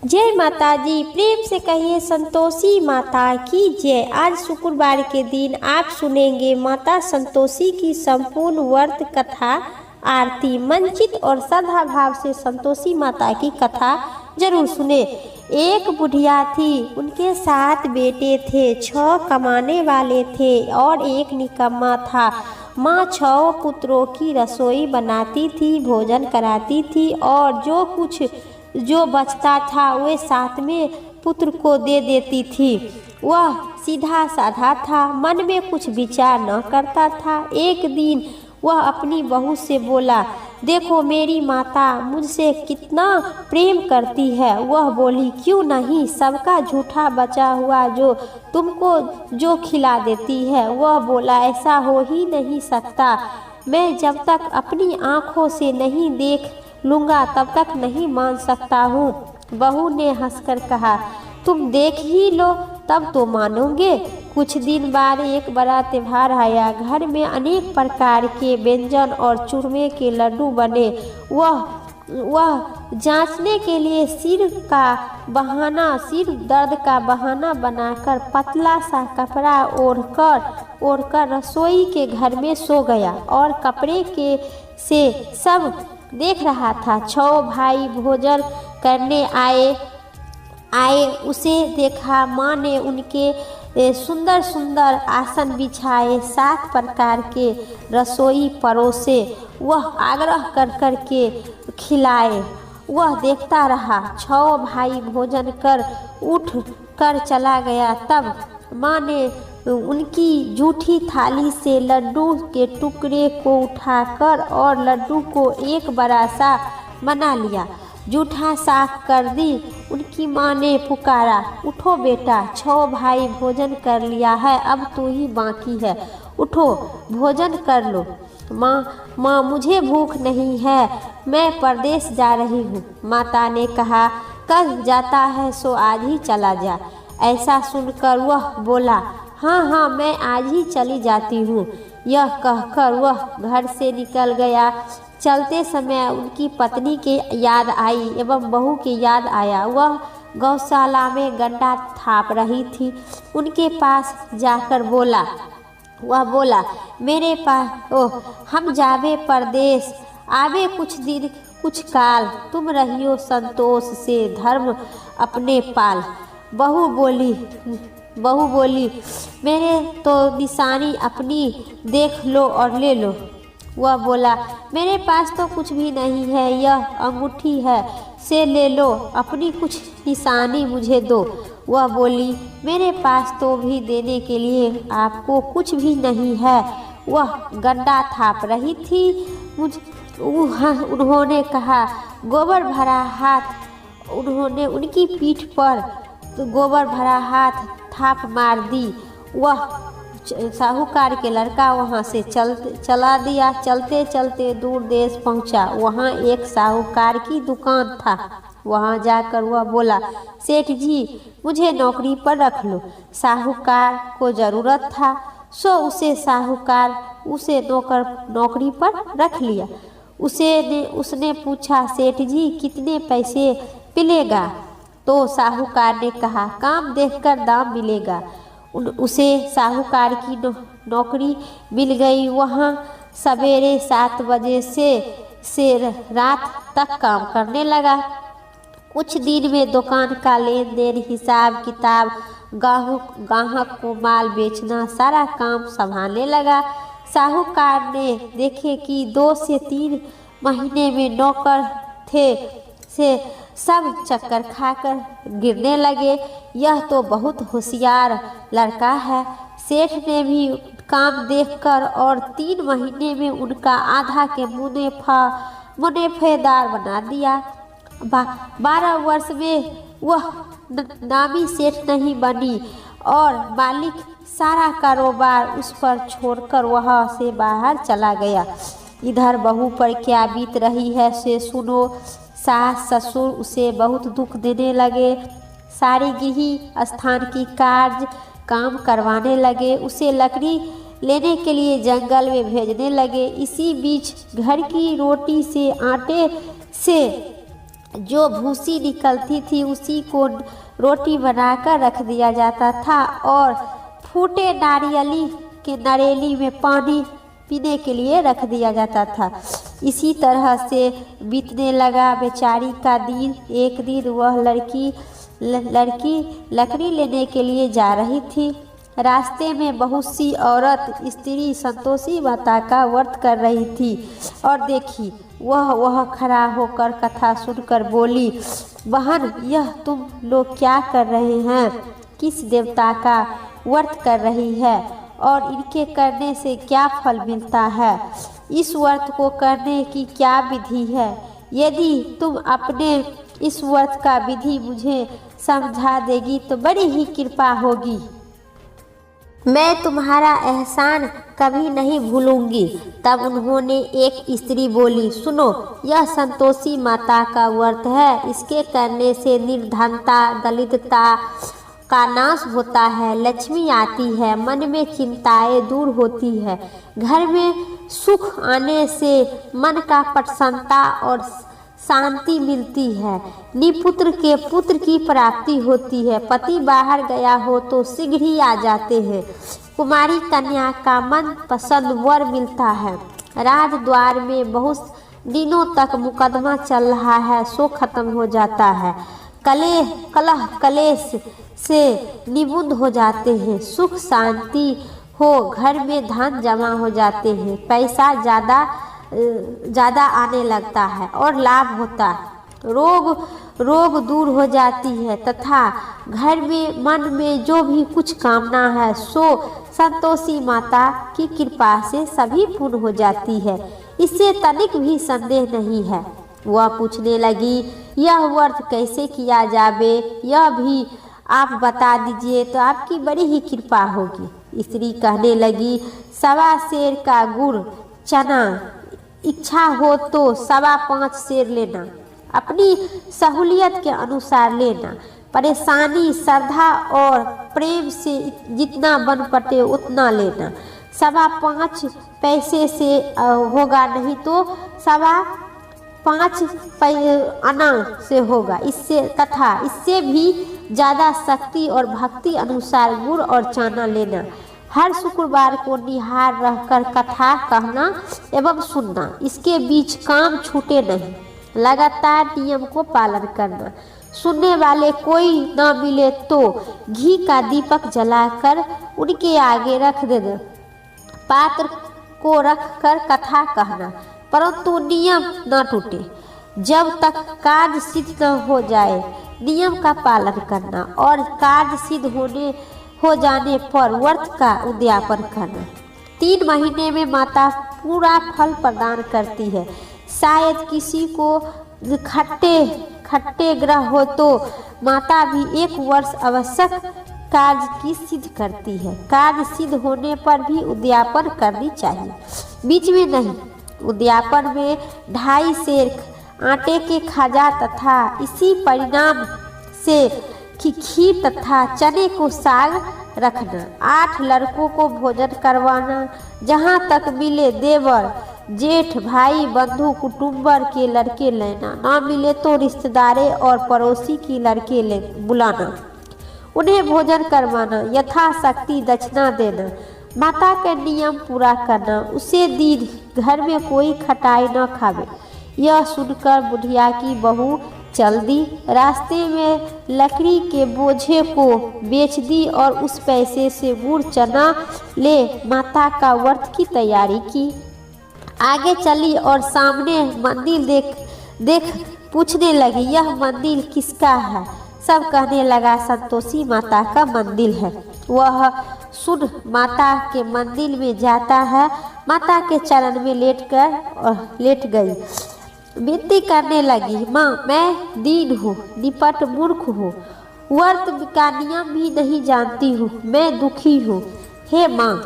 जय माता जी, प्रेम से कहिए संतोषी माता की जय। आज शुक्रवार के दिन आप सुनेंगे माता संतोषी की संपूर्ण व्रत कथा आरती। मंचित और श्रद्धा भाव से संतोषी माता की कथा जरूर सुने। एक बुढ़िया थी, उनके 7 बेटे थे, 6 कमाने वाले थे और एक निकम्मा था। माँ 6 पुत्रों की रसोई बनाती थी, भोजन कराती थी और जो बचता था वह 7वें पुत्र को दे देती थी। वह सीधा साधा था, मन में कुछ विचार न करता था। एक दिन वह अपनी बहू से बोला, देखो मेरी माता मुझसे कितना प्रेम करती है। वह बोली, क्यों नहीं, सबका झूठा बचा हुआ जो तुमको जो खिला देती है। वह बोला, ऐसा हो ही नहीं सकता, मैं जब तक अपनी आँखों से नहीं देख लूँगा तब तक नहीं मान सकता हूँ। बहू ने हंसकर कहा, तुम देख ही लो तब तो मानोगे। कुछ दिन बाद एक बड़ा त्योहार आया। घर में अनेक प्रकार के व्यंजन और चूरमे के लड्डू बने। वह जांचने के लिए सिर दर्द का बहाना बनाकर पतला सा कपड़ा ओढ़कर रसोई के घर में सो गया और कपड़े से सब देख रहा था। 6 भाई भोजन करने आए उसे देखा। माँ ने उनके सुंदर सुंदर आसन बिछाए, 7 प्रकार के रसोई परोसे। वह आग्रह कर के खिलाए। वह देखता रहा। 6 भाई भोजन कर उठ कर चला गया। तब माँ ने उनकी जूठी थाली से लड्डू के टुकड़े को उठाकर और लड्डू को एक बड़ा सा बना लिया। जूठा साफ कर दी। उनकी माँ ने पुकारा, उठो बेटा, 6 भाई भोजन कर लिया है, अब तू ही बाकी है, उठो भोजन कर लो। माँ मुझे भूख नहीं है, मैं परदेश जा रही हूँ। माता ने कहा, कल जाता है सो आज ही चला जा। ऐसा सुनकर वह बोला, हाँ मैं आज ही चली जाती हूँ। यह कहकर वह घर से निकल गया। चलते समय उनकी पत्नी के याद आई एवं बहू के याद आया। वह गौशाला में गंडा थाप रही थी। उनके पास जाकर वह बोला, मेरे पास हम जावे परदेश, आवे कुछ दिन कुछ काल, तुम रहियो संतोष से धर्म अपने पाल। बहू बोली, मेरे तो निशानी अपनी देख लो और ले लो। वह बोला, मेरे पास तो कुछ भी नहीं है, यह अंगूठी है, से ले लो, अपनी कुछ निशानी मुझे दो। वह बोली, मेरे पास तो भी देने के लिए आपको कुछ भी नहीं है। वह गंडा थाप रही थी। उन्होंने कहा, गोबर भरा हाथ। उन्होंने उनकी पीठ पर गोबर भरा हाथ थाप मार दी। वह साहूकार के लड़का वहाँ से चला दिया। चलते चलते दूर देश पहुँचा। वहाँ एक साहूकार की दुकान था। वहाँ जाकर वह बोला, सेठ जी मुझे नौकरी पर रख लो। साहूकार को ज़रूरत था सो साहूकार उसे नौकरी पर रख लिया। उसने पूछा, सेठ जी कितने पैसे मिलेगा? तो साहूकार ने कहा, काम देखकर दाम मिलेगा। उसे साहूकार की नौकरी मिल गई। वहाँ सवेरे 7 बजे से रात तक काम करने लगा। कुछ दिन में दुकान का लेन देन, हिसाब किताब, गाहक को माल बेचना, सारा काम संभालने लगा। साहूकार ने देखे कि 2 से 3 महीने में नौकर से सब चक्कर खाकर गिरने लगे। यह तो बहुत होशियार लड़का है। सेठ ने भी काम देखकर और 3 महीने में उनका आधा के मुनाफेदार बना दिया। 12 वर्ष में वह नामी सेठ नहीं बनी और मालिक सारा कारोबार उस पर छोड़कर वहाँ से बाहर चला गया। इधर बहू पर क्या बीत रही है से सुनो। सास ससुर उसे बहुत दुख देने लगे। सारी गृह स्थान की कार्य काम करवाने लगे। उसे लकड़ी लेने के लिए जंगल में भेजने लगे। इसी बीच घर की रोटी से आटे से जो भूसी निकलती थी उसी को रोटी बनाकर रख दिया जाता था और फूटे नारियली के नरेली में पानी पीने के लिए रख दिया जाता था। इसी तरह से बीतने लगा बेचारी का दिन। एक दिन वह लड़की लकड़ी लेने के लिए जा रही थी। रास्ते में बहुत सी औरत स्त्री संतोषी माता का व्रत कर रही थी और देखी वह खड़ा होकर कथा सुनकर बोली, बहन यह तुम लोग क्या कर रहे हैं? किस देवता का व्रत कर रही है और इनके करने से क्या फल मिलता है? इस व्रत को करने की क्या विधि है? यदि तुम अपने इस व्रत का विधि मुझे समझा देगी तो बड़ी ही कृपा होगी। मैं तुम्हारा एहसान कभी नहीं भूलूंगी। तब उन्होंने एक स्त्री बोली, सुनो, यह संतोषी माता का व्रत है। इसके करने से निर्धनता दरिद्रता का नाश होता है, लक्ष्मी आती है, मन में चिंताएं दूर होती है, घर में सुख आने से मन का प्रसन्नता और शांति मिलती है, निपुत्र के पुत्र की प्राप्ति होती है, पति बाहर गया हो तो शीघ्र ही आ जाते हैं, कुमारी कन्या का मन पसंद वर मिलता है, राजद्वार में बहुत दिनों तक मुकदमा चल रहा है सो खत्म हो जाता है, कलह कलेश से निबुद्ध हो जाते हैं, सुख शांति हो, घर में धन जमा हो जाते हैं, पैसा ज़्यादा आने लगता है और लाभ होता है, रोग दूर हो जाती है तथा घर में मन में जो भी कुछ कामना है सो संतोषी माता की कृपा से सभी पूर्ण हो जाती है। इससे तनिक भी संदेह नहीं है। वह पूछने लगी, यह व्रत कैसे किया जावे, यह भी आप बता दीजिए तो आपकी बड़ी ही कृपा होगी। स्त्री कहने लगी, 1.25 सेर का गुड़ चना, इच्छा हो तो 5.25 सेर लेना, अपनी सहूलियत के अनुसार लेना, परेशानी श्रद्धा और प्रेम से जितना बन पड़े उतना लेना, 5.25 पैसे से होगा नहीं तो 5.25 आना से होगा, इससे भी ज़्यादा शक्ति और भक्ति अनुसार गुड़ और चना लेना। हर शुक्रवार को निहार रहकर कथा कहना एवं सुनना, इसके बीच काम छूटे नहीं, लगातार नियम को पालन करना। सुनने वाले कोई न मिले तो घी का दीपक जलाकर उनके आगे रख देना, पात्र को रखकर कथा कहना, परंतु नियम न टूटे। जब तक कार्य सिद्ध न हो जाए नियम का पालन करना और कार्य सिद्ध हो जाने पर व्रत का उद्यापन करना। 3 महीने में माता पूरा फल प्रदान करती है। शायद किसी को खट्टे ग्रह हो तो माता भी 1 वर्ष आवश्यक कार्य की सिद्ध करती है। कार्य सिद्ध होने पर भी उद्यापन करनी चाहिए, बीच में नहीं। उद्यापन में 2.5 सेर आटे के खाजा तथा इसी परिणाम से खीर तथा चने को साग रखना। 8 लड़कों को भोजन करवाना, जहाँ तक मिले देवर जेठ भाई बंधु कुटुंबर के लड़के लेना, ना मिले तो रिश्तेदारे और पड़ोसी की लड़के बुलाना, उन्हें भोजन करवाना, यथाशक्ति दक्षिणा देना, माता का नियम पूरा करना, उसे दिन घर में कोई खटाई न खावे। यह सुनकर बुढ़िया की बहू चल दी, रास्ते में लकड़ी के बोझे को बेच दी और उस पैसे से गुड़ चना ले माता का व्रत की तैयारी की। आगे चली और सामने मंदिर देख पूछने लगी, यह मंदिर किसका है? सब कहने लगा, संतोषी माता का मंदिर है। वह सुन माता के मंदिर में जाता है, माता के चरण में लेट गई, विनती करने लगी, माँ मैं दीन हूँ, निपट मूर्ख हूँ, व्रत का नियम भी नहीं जानती हूँ, मैं दुखी हूँ। हे माँ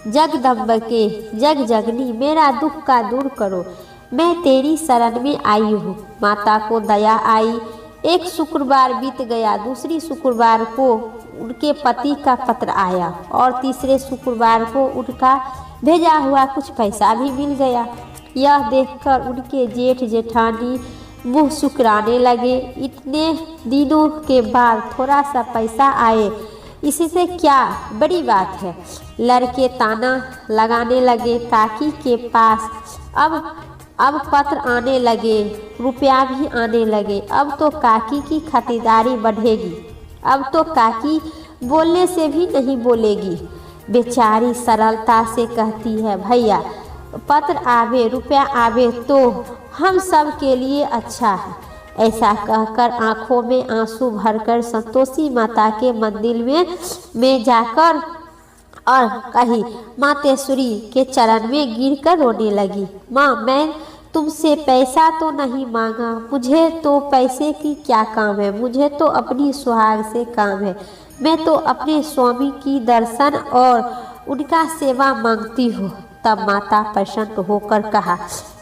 जगदम्बके जगजगनी, मेरा दुख का दूर करो, मैं तेरी शरण में आई हूँ। माता को दया आई। एक शुक्रवार बीत गया, दूसरी शुक्रवार को उनके पति का पत्र आया और तीसरे शुक्रवार को उनका भेजा हुआ कुछ पैसा भी मिल गया। यह देखकर उनके जेठ जेठानी मुंह सुकराने लगे। इतने दिनों के बाद थोड़ा सा पैसा आए, इससे क्या बड़ी बात है। लड़के ताना लगाने लगे। काकी के पास अब पत्र आने लगे, रुपया भी आने लगे। अब तो काकी की खातिरदारी बढ़ेगी। अब तो काकी बोलने से भी नहीं बोलेगी। बेचारी सरलता से कहती है, भैया पत्र आवे, रुपया आवे तो हम सब के लिए अच्छा है। ऐसा कहकर आंखों में आंसू भरकर संतोषी माता के मंदिर में जाकर और कही, मातेश्वरी के चरण में गिरकर रोने लगी। माँ, मैं तुमसे पैसा तो नहीं मांगा, मुझे तो पैसे की क्या काम है, मुझे तो अपनी सुहाग से काम है। मैं तो अपने स्वामी की दर्शन और उनका सेवा मांगती हूँ। तब माता प्रसन्न होकर कहा,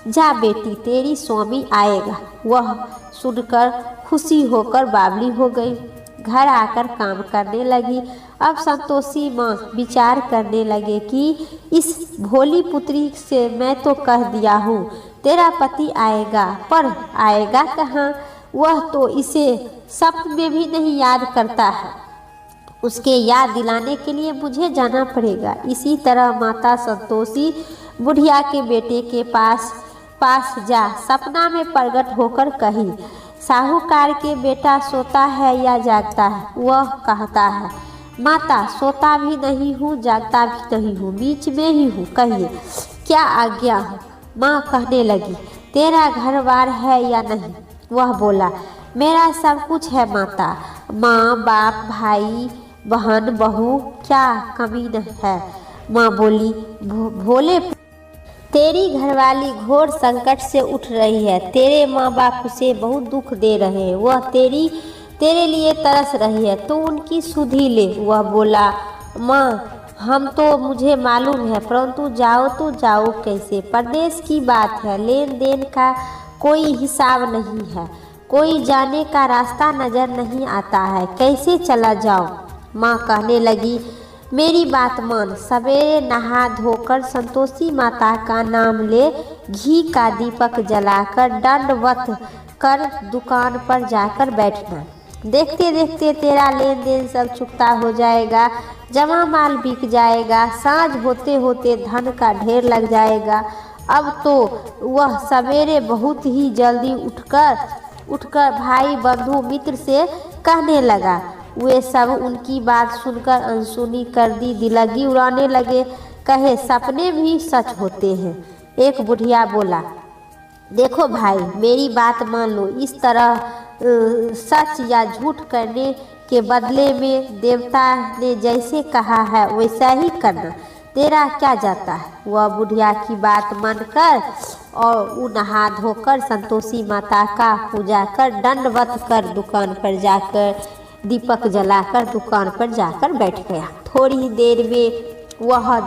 जा बेटी, तेरी स्वामी आएगा। वह सुनकर खुशी होकर बावली हो गई। घर आकर काम करने लगी। अब संतोषी माँ विचार करने लगे कि इस भोली पुत्री से मैं तो कह दिया हूँ तेरा पति आएगा, पर आएगा कहाँ? वह तो इसे सपने में भी नहीं याद करता है। उसके याद दिलाने के लिए मुझे जाना पड़ेगा। इसी तरह माता संतोषी बुढ़िया के बेटे के पास जा सपना में प्रकट होकर कही, साहूकार के बेटा सोता है या जागता है? वह कहता है, माता सोता भी नहीं हूँ, जागता भी नहीं हूँ, बीच में ही हूँ, कहिए क्या आज्ञा हो? माँ कहने लगी, तेरा घर बार है या नहीं? वह बोला, मेरा सब कुछ है माता, माँ बाप भाई बहन बहू, क्या कमी नहीं है? माँ बोली, भोले तेरी घरवाली घोर संकट से उठ रही है। तेरे माँ बाप उसे बहुत दुख दे रहे हैं। वह तेरे लिए तरस रही है, तो उनकी सुधि ले। वह बोला, माँ हम तो मुझे मालूम है, परंतु जाओ तो जाओ कैसे? परदेश की बात है, लेन देन का कोई हिसाब नहीं है, कोई जाने का रास्ता नजर नहीं आता है, कैसे चला जाओ? माँ कहने लगी, मेरी बात मान। सवेरे नहा धोकर संतोषी माता का नाम ले, घी का दीपक जलाकर दंडवत कर दुकान पर जाकर बैठना। देखते देखते तेरा लेन देन सब चुकता हो जाएगा, जमा माल बिक जाएगा, साँझ होते होते धन का ढेर लग जाएगा। अब तो वह सवेरे बहुत ही जल्दी उठकर भाई बंधु मित्र से कहने लगा। वे सब उनकी बात सुनकर अनसुनी कर दी दिलगी उड़ाने लगे। कहे, सपने भी सच होते हैं। एक बुढ़िया बोला, देखो भाई, मेरी बात मान लो, इस तरह सच या झूठ करने के बदले में देवता ने जैसे कहा है वैसा ही करना, तेरा क्या जाता है? वह बुढ़िया की बात मानकर और नहा धोकर संतोषी माता का पूजा कर दंडवत कर दुकान पर जाकर दीपक जलाकर दुकान पर जाकर बैठ गया। थोड़ी देर में वह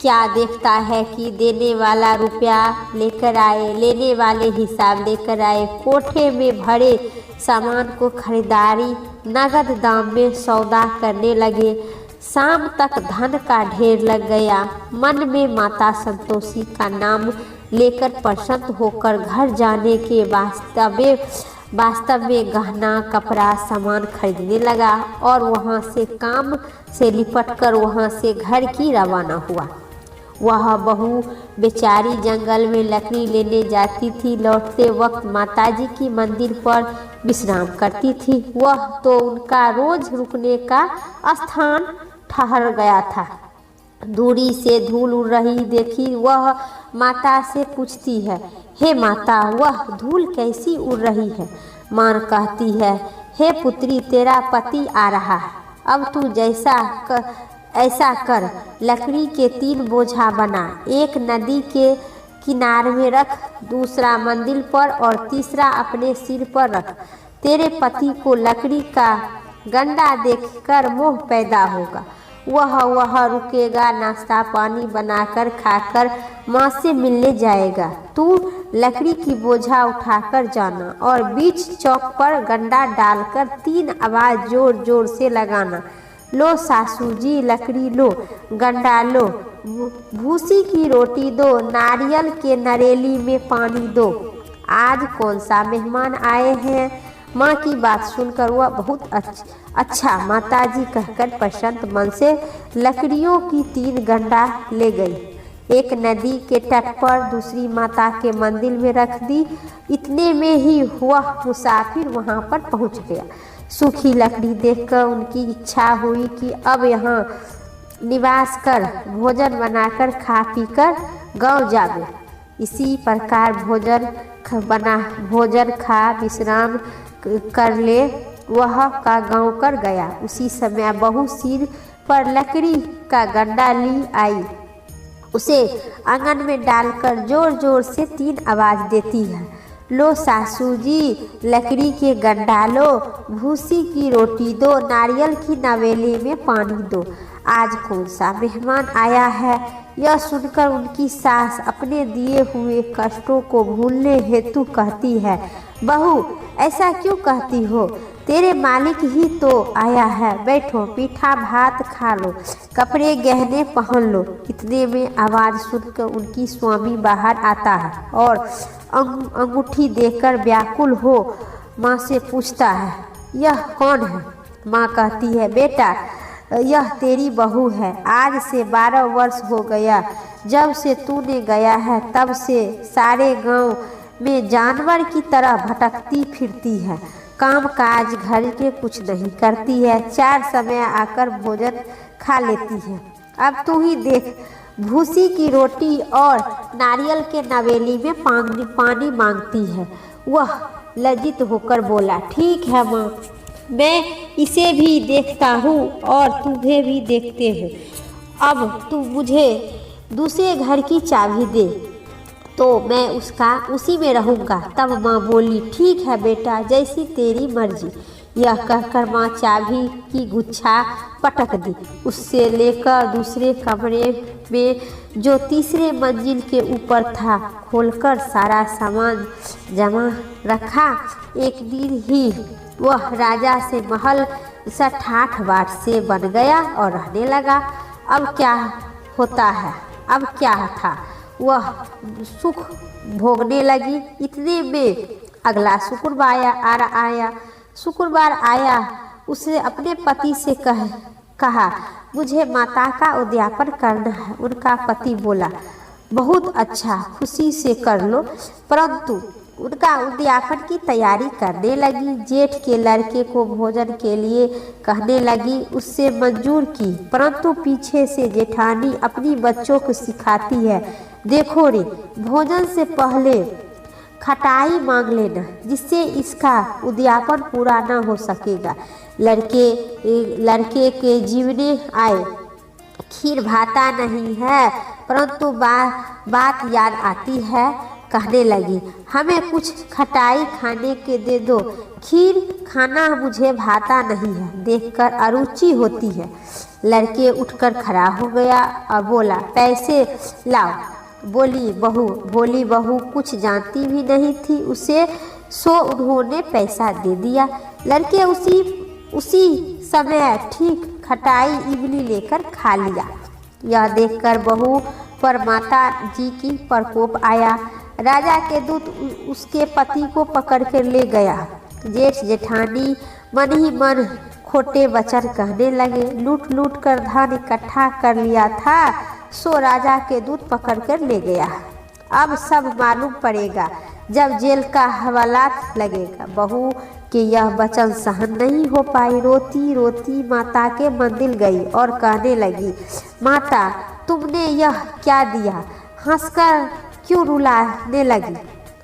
क्या देखता है कि देने वाला रुपया लेकर आए, लेने वाले हिसाब लेकर आए। कोठे में भरे सामान को खरीदारी नगद दाम में सौदा करने लगे। शाम तक धन का ढेर लग गया। मन में माता संतोषी का नाम लेकर प्रसन्न होकर घर जाने के वास्तव में गहना कपड़ा सामान खरीदने लगा और वहाँ से काम से लिपटकर वहाँ से घर की रवाना हुआ। वह बहू बेचारी जंगल में लकड़ी लेने जाती थी, लौटते वक्त माताजी की मंदिर पर विश्राम करती थी। वह तो उनका रोज रुकने का स्थान ठहर गया था। दूरी से धूल उड़ रही देखी वह माता से पूछती है, हे माता, वह धूल कैसी उड़ रही है? माँ कहती है, हे पुत्री, तेरा पति आ रहा है। अब तू ऐसा कर, लकड़ी के 3 बोझा बना, एक नदी के किनारे में रख, दूसरा मंदिर पर और तीसरा अपने सिर पर रख। तेरे पति को लकड़ी का गंडा देखकर मोह पैदा होगा। वह रुकेगा, नाश्ता पानी बनाकर खाकर माँ से मिलने जाएगा। तू लकड़ी की बोझा उठाकर जाना और बीच चौक पर गंडा डालकर 3 आवाज़ जोर जोर से लगाना, लो सासू जी लकड़ी लो, गंडा लो, भूसी की रोटी दो, नारियल के नरेली में पानी दो। आज कौन सा मेहमान आए हैं। माँ की बात सुनकर वह बहुत अच्छा माताजी कहकर प्रसन्न मन से लकड़ियों की 3 गंडा ले गई। एक नदी के तट पर, दूसरी माता के मंदिर में रख दी। इतने में ही वह मुसाफिर वहाँ पर पहुँच गया। सूखी लकड़ी देखकर उनकी इच्छा हुई कि अब यहाँ निवास कर भोजन बनाकर खा पीकर गाँव जावे। इसी प्रकार भोजन खा विश्राम कर ले वह का गाँव कर गया। उसी समय बहू सिर पर लकड़ी का गंडा ली आई। उसे आंगन में डालकर जोर जोर से 3 आवाज़ देती है। लो सासू जी, लकड़ी के गंडा लो, भूसी की रोटी दो, नारियल की नवेली में पानी दो। आज कौन सा मेहमान आया है। यह सुनकर उनकी सास अपने दिए हुए कष्टों को भूलने हेतु कहती है, बहू ऐसा क्यों कहती हो, तेरे मालिक ही तो आया है। बैठो, मीठा भात खा लो, कपड़े गहने पहन लो। इतने में आवाज़ सुनकर उनकी स्वामी बाहर आता है और अंगूठी देकर व्याकुल हो माँ से पूछता है, यह कौन है। माँ कहती है, बेटा यह तेरी बहू है। आज से 12 वर्ष हो गया जब से तूने गया है, तब से सारे गांव में जानवर की तरह भटकती फिरती है। काम काज घर के कुछ नहीं करती है। 4 समय आकर भोजन खा लेती है। अब तू ही देख, भूसी की रोटी और नारियल के नवेली में पानी मांगती है। वह लज्जित होकर बोला, ठीक है माँ, मैं इसे भी देखता हूँ और तुम्हें भी देखते हैं। अब तू मुझे दूसरे घर की चाबी दे तो मैं उसी में रहूँगा। तब माँ बोली, ठीक है बेटा, जैसी तेरी मर्जी। यह कहकर माँ चाबी की गुच्छा पटक दी। उससे लेकर दूसरे कमरे में जो तीसरे मंजिल के ऊपर था, खोलकर सारा सामान जमा रखा। एक दिन ही वह राजा से महल 60 बाट से बन गया और रहने लगा। अब क्या होता है, अब क्या था, वह सुख भोगने लगी। इतने में अगला शुक्रवार आया। उसने अपने पति से कहा, मुझे माता का उद्यापन करना है। उनका पति बोला, बहुत अच्छा, खुशी से कर लो। परंतु उनका उद्यापन की तैयारी करने लगी। जेठ के लड़के को भोजन के लिए कहने लगी, उससे मंजूर की। परंतु पीछे से जेठानी अपनी बच्चों को सिखाती है, देखो रे, भोजन से पहले खटाई मांग लेना, जिससे इसका उद्यापन पूरा न हो सकेगा। लड़के के जीवने आए, खीर भाता नहीं है। परंतु बात याद आती है, कहने लगी, हमें कुछ खटाई खाने के दे दो, खीर खाना मुझे भाता नहीं है। देखकर अरुचि होती है। लड़के उठकर खड़ा हो गया और बोला, पैसे लाओ। भोली बहू कुछ जानती भी नहीं थी उसे, सो उन्होंने पैसा दे दिया। लड़के उसी समय ठीक खटाई इमली लेकर खा लिया। यह देखकर बहू पर माता जी की प्रकोप आया। राजा के दूत उसके पति को पकड़ कर ले गया। जेठ जेठानी मन ही मन खोटे वचन कहने लगे। लूट लूट कर धन इकट्ठा कर लिया था, सो राजा के दूत पकड़ कर ले गया। अब सब मालूम पड़ेगा जब जेल का हवालात लगेगा। बहू के यह वचन सहन नहीं हो पाई। रोती रोती माता के मंदिर गई और कहने लगी, माता तुमने यह क्या दिया, हंसकर क्यों रुलाने लगी।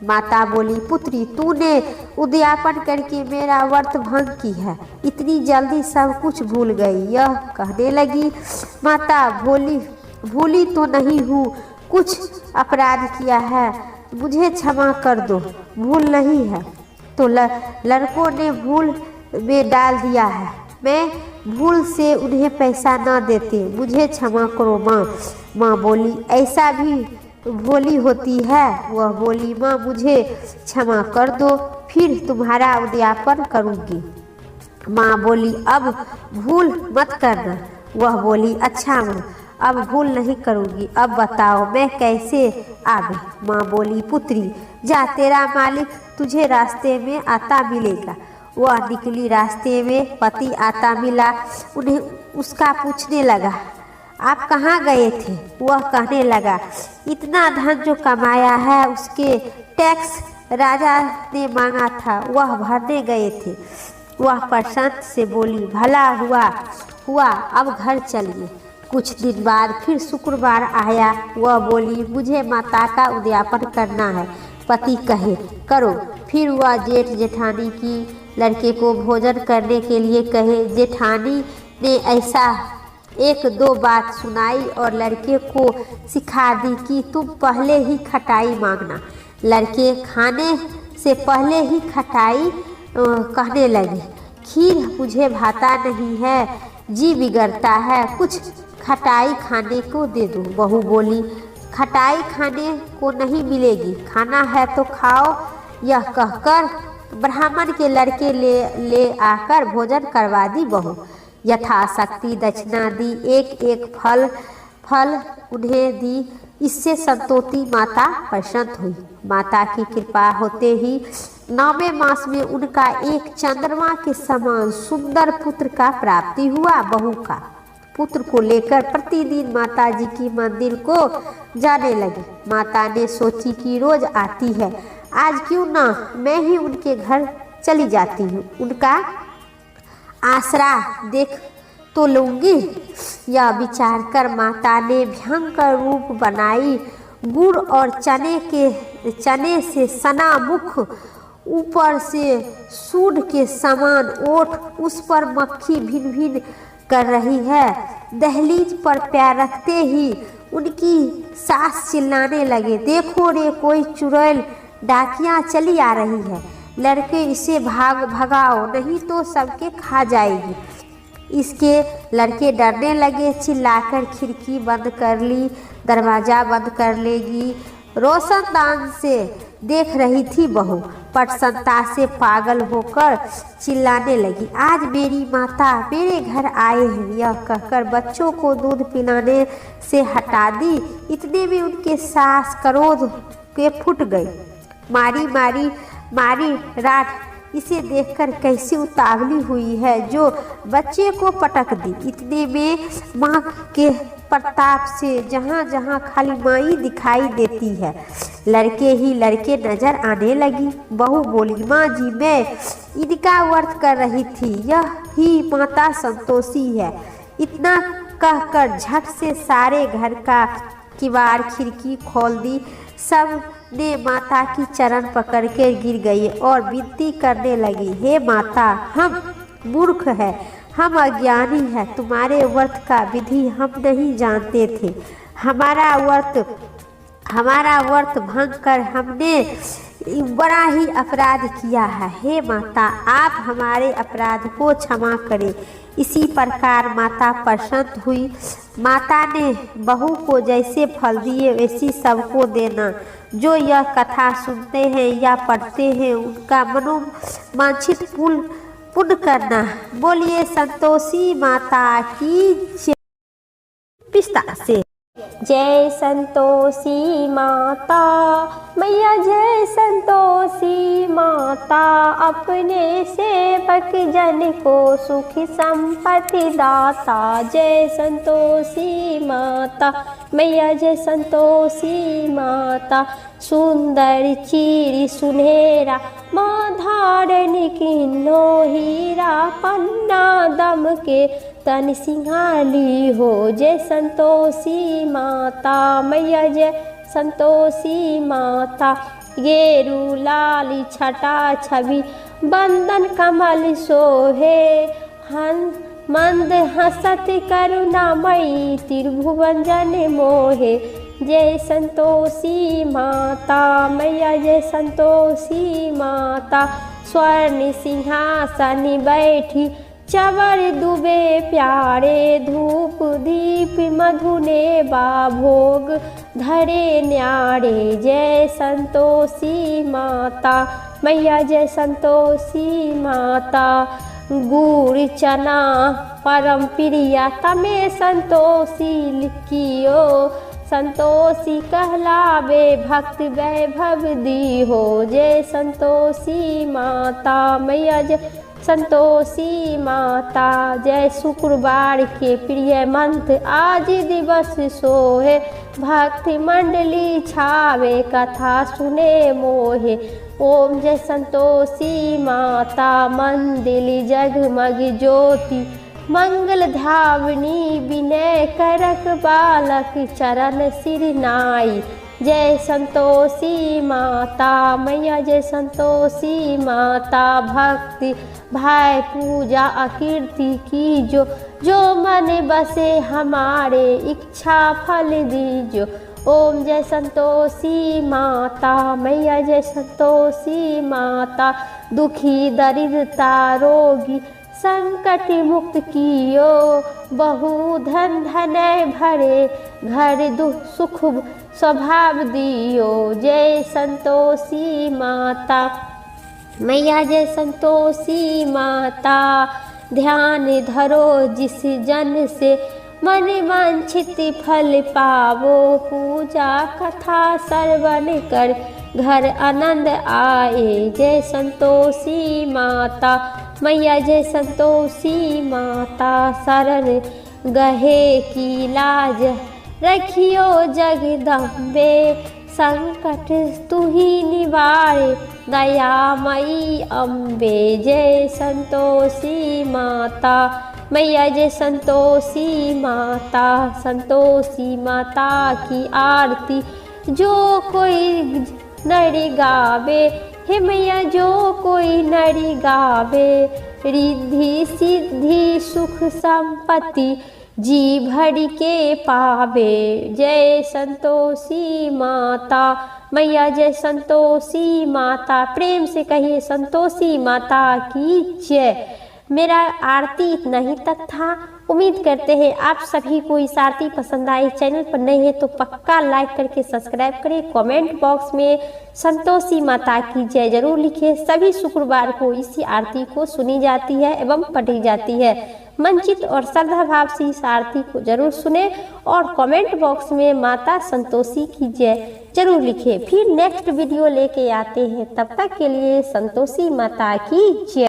माता बोली, पुत्री तूने उद्यापन करके मेरा व्रत भंग की है, इतनी जल्दी सब कुछ भूल गई। यह कहने लगी, माता भूली तो नहीं हूँ, कुछ अपराध किया है, मुझे क्षमा कर दो, भूल नहीं है तो लड़कों ने भूल में डाल दिया है, मैं भूल से उन्हें पैसा न देते, मुझे क्षमा करो माँ। माँ बोली, ऐसा भी भोली होती है। वह बोली, माँ मुझे क्षमा कर दो, फिर तुम्हारा उद्यापन करूँगी। माँ बोली, अब भूल मत करना। वह बोली, अच्छा माँ, अब भूल नहीं करूँगी। अब बताओ मैं कैसे आ गई। माँ बोली, पुत्री जा, तेरा मालिक तुझे रास्ते में आता मिलेगा। वह निकली। रास्ते में पति आता मिला। उन्हें उसका पूछने लगा, आप कहाँ गए थे? वह कहने लगा, इतना धन जो कमाया है उसके टैक्स राजा ने मांगा था, वह भरने गए थे। वह प्रशांत से बोली, भला हुआ अब घर चलिए। कुछ दिन बाद फिर शुक्रवार आया। वह बोली, मुझे माता का उद्यापन करना है। पति कहे, करो। फिर वह जेठ जेठानी की लड़के को भोजन करने के लिए कहे। जेठानी ने ऐसा एक दो बात सुनाई और लड़के को सिखा दी कि तुम पहले ही खटाई मांगना। लड़के खाने से पहले ही खटाई कहने लगे, खीर मुझे भाता नहीं है, जी बिगड़ता है, कुछ खटाई खाने को दे दो। बहू बोली, खटाई खाने को नहीं मिलेगी, खाना है तो खाओ। यह कहकर ब्राह्मण के लड़के ले आकर भोजन करवा दी बहू। यथाशक्ति दक्षिणा दी, एक एक फल उन्हें दी। इससे संतोषी माता प्रसन्न हुई। माता की कृपा होते ही 9वें मास में उनका एक चंद्रमा के समान सुंदर पुत्र का प्राप्ति हुआ। बहू का पुत्र को लेकर प्रतिदिन माता जी की मंदिर को जाने लगी। माता ने सोची कि रोज आती है, आज क्यों ना मैं ही उनके घर चली जाती हूँ, उनका आसरा देख तो लूँगी। यह विचार कर माता ने भयंकर रूप बनाई। गुड़ और चने से सना मुख, ऊपर से सूंड के समान ओठ, उस पर मक्खी भिन भिन कर रही है। दहलीज पर पैर रखते ही उनकी सास चिल्लाने लगे, देखो रे कोई चुड़ैल डाकियाँ चली आ रही है, लड़के इसे भगाओ नहीं तो सबके खा जाएगी। इसके लड़के डरने लगे। चिल्लाकर खिड़की बंद कर ली, दरवाज़ा बंद कर लेगी। रोशनदान से देख रही थी बहू। प्रसन्नता से पागल होकर चिल्लाने लगी, आज मेरी माता मेरे घर आए हैं। यह कहकर बच्चों को दूध पिलाने से हटा दी। इतने में उनके सास क्रोध के फूट गई। मारी राठ, इसे देखकर कैसी उतावली हुई है जो बच्चे को पटक दी। इतने में माँ के प्रताप से जहाँ जहाँ खाली माई दिखाई देती है, लड़के ही लड़के नजर आने लगी। बहू बोली, माँ जी मैं इनका व्रत कर रही थी, यह ही माता संतोषी है। इतना कहकर झट से सारे घर का किवाड़ खिड़की खोल दी। सब ने माता की चरण पकड़ के गिर गई और विनती करने लगी, हे माता हम मूर्ख हैं, हम अज्ञानी हैं, तुम्हारे व्रत का विधि हम नहीं जानते थे। हमारा व्रत भंग कर हमने बड़ा ही अपराध किया है। हे माता आप हमारे अपराध को क्षमा करें। इसी प्रकार माता प्रसन्न हुई। माता ने बहू को जैसे फल दिए वैसी सबको देना। जो यह कथा सुनते हैं या पढ़ते हैं उनका मनोवांछित पुण्य करना। बोलिए संतोषी माता की जय। पिस्ता से जय संतोषी माता मैया, जय संतोषी माता, अपने सेवक जन को सुख संपत्ति दाता। जय संतोषी माता मैया, जय संतोषी माता, सुंदर चीर सुनहरा माँ धारण किन्नो हीरा, पन्ना दम के तन सिंहाली हो। जय संतोषी माता मैया, जय संतोषी माता, गेरू लाली छटा छवि बंदन कमल सोहे, मंद हसत करुणामयी त्रिभुवन जन मोहे। जय संतोषी माता मैया, जय संतोषी माता, स्वर्ण सिंहासन बैठी चवर दुबे प्यारे, धूप दीप मधुने भोग धरे न्यारे। जय संतोषी माता मैया, जय संतोषी माता, गुड़ चना परम प्रिया तमे संतोषी लिखियो। संतोषी कहलावे भक्त वैभव दी हो। जय संतोषी माता मैया जय संतोषी माता। जय शुक्रवार के प्रिय मंत्र आज दिवस सोहे। भक्ति मंडली छावे कथा सुने मोहे। ओम जय संतोषी माता मंदिर जगमग ज्योति। मंगल धावनी विनय करक बालक चरण सिर नाई। जय संतोषी माता मैया जय संतोषी माता। भक्ति भाई पूजा अकीर्ति की जो मन बसे हमारे इच्छा फल दीजो। ओम जय संतोषी माता मैया जय संतोषी माता। दुखी दरिद्रता रोगी संकट मुक्त कियो। बहु धन धनय भरे घर दुख सुख स्वभाव दियो। जय संतोषी माता मैया जय संतोषी माता। ध्यान धरो जिस जन से मन वांछित फल पावो। पूजा कथा श्रवण कर घर आनंद आए। जय संतोषी माता मैया जय संतोषी माता। शरण गहे की लाज रखियो जगदम्बे। संकट तू ही निवारे दयामयी अम्बे। जय संतोषी माता मैया जय संतोषी माता। संतोषी माता की आरती जो कोई नर गावे। हे मैया जो कोई नर गावे। रिद्धि सिद्धि सुख संपत्ति जी भर के पावे। जय संतोषी माता मैया जय संतोषी माता। प्रेम से कहिए संतोषी माता की जय। मेरा आरती इतना ही तक था। उम्मीद करते हैं आप सभी को इस आरती पसंद आई। चैनल पर नए हैं तो पक्का लाइक करके सब्सक्राइब करें। कमेंट बॉक्स में संतोषी माता की जय जरूर लिखें। सभी शुक्रवार को इसी आरती को सुनी जाती है एवं पढ़ी जाती है। मनचित और श्रद्धा भाव से इस आरती को जरूर सुने और कमेंट बॉक्स में माता संतोषी की जय जरूर लिखें। फिर नेक्स्ट वीडियो लेके आते हैं, तब तक के लिए संतोषी माता की जय।